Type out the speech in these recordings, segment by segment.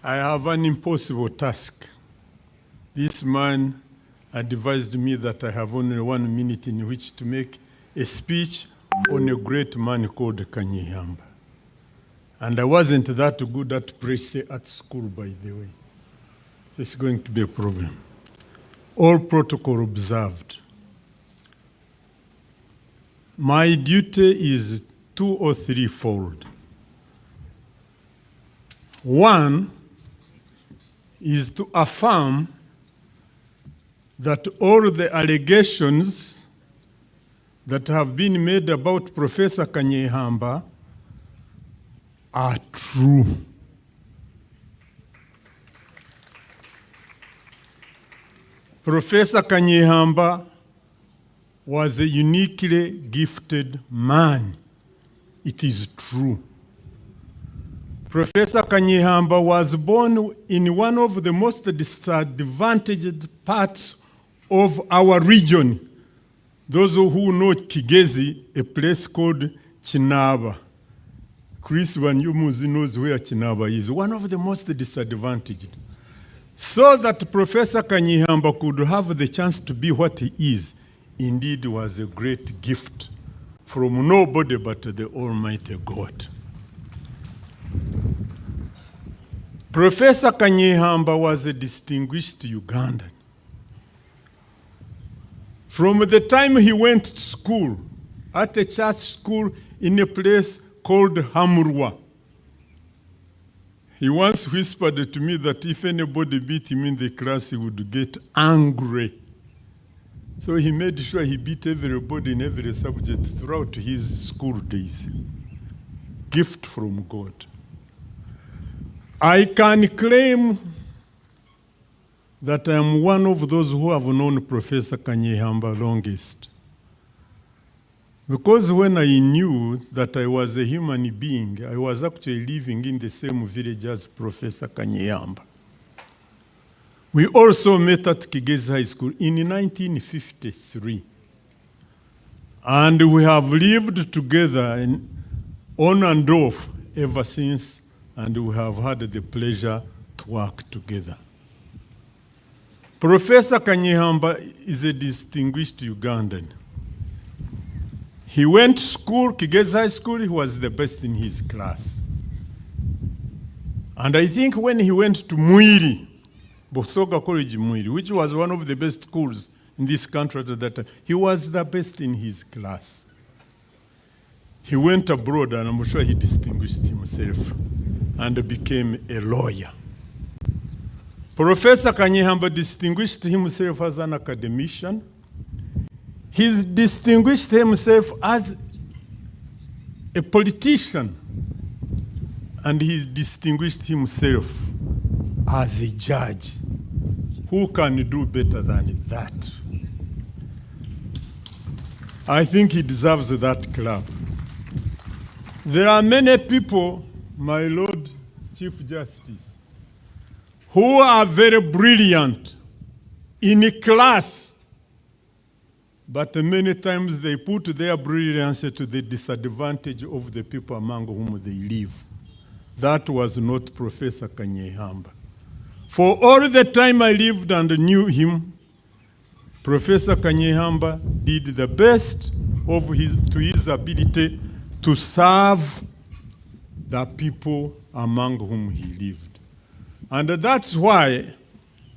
I have an impossible task. This man advised me that I have only 1 minute in which to make a speech on a great man called Kanyeihamba. And I wasn't that good at press at school, by the way. It's going to be a problem. All protocol observed. My duty is 2 or 3-fold. One is to affirm that all the allegations that have been made about Professor Kanyeihamba are true. Professor Kanyeihamba was a uniquely gifted man. It is true. Professor Kanyeihamba was born in one of the most disadvantaged parts of our region. Those who know Kigezi, a place called Chinaba. Chris Wanyumuzi knows where Chinaba is, one of the most disadvantaged. So that Professor Kanyeihamba could have the chance to be what he is, indeed was a great gift from nobody but the Almighty God. Professor Kanyeihamba was a distinguished Ugandan. From the time he went to school, at a church school in a place called Hamurwa, he once whispered to me that if anybody beat him in the class, he would get angry. So he made sure he beat everybody in every subject throughout his school days. Gift from God. I can claim that I am one of those who have known Professor Kanyeihamba longest. Because when I knew that I was a human being, I was actually living in the same village as Professor Kanyeihamba. We also met at Kigezi High School in 1953. And we have lived together on and off ever since, and we have had the pleasure to work together. Professor Kanyeihamba is a distinguished Ugandan. He went to school, Kigezi High School, he was the best in his class. And I think when he went to Muiri, Bosoga College Muiri, which was one of the best schools in this country at that time, he was the best in his class. He went abroad, and I'm sure he distinguished himself and became a lawyer. Professor Kanyeihamba distinguished himself as an academician. He distinguished himself as a politician, and he distinguished himself as a judge. Who can do better than that? I think he deserves that club. There are many people, my Lord Chief Justice, who are very brilliant in a class, but many times they put their brilliance to the disadvantage of the people among whom they live. That was not Professor Kanyeihamba. For all the time I lived and knew him, Professor Kanyeihamba did the best of his ability to serve the people among whom he lived. And that's why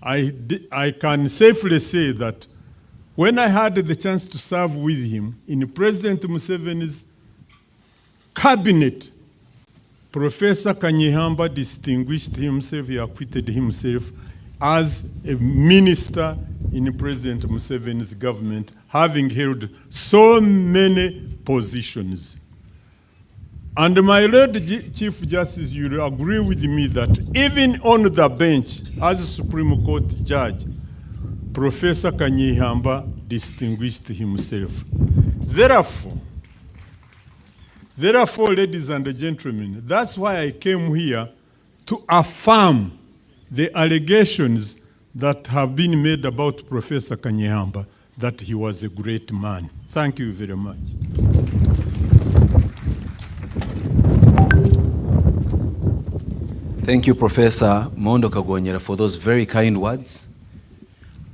I can safely say that when I had the chance to serve with him in President Museveni's cabinet, Professor Kanyeihamba distinguished himself, he acquitted himself as a minister in President Museveni's government, having held so many positions. And my Lord Chief Justice, you'll agree with me that even on the bench as a Supreme Court judge, Professor Kanyeihamba distinguished himself. Therefore, ladies and gentlemen, that's why I came here to affirm the allegations that have been made about Professor Kanyeihamba, that he was a great man. Thank you very much. Thank you, Professor Mondo Kagonyera, for those very kind words,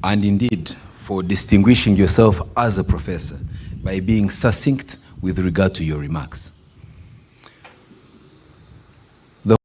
and indeed for distinguishing yourself as a professor by being succinct with regard to your remarks.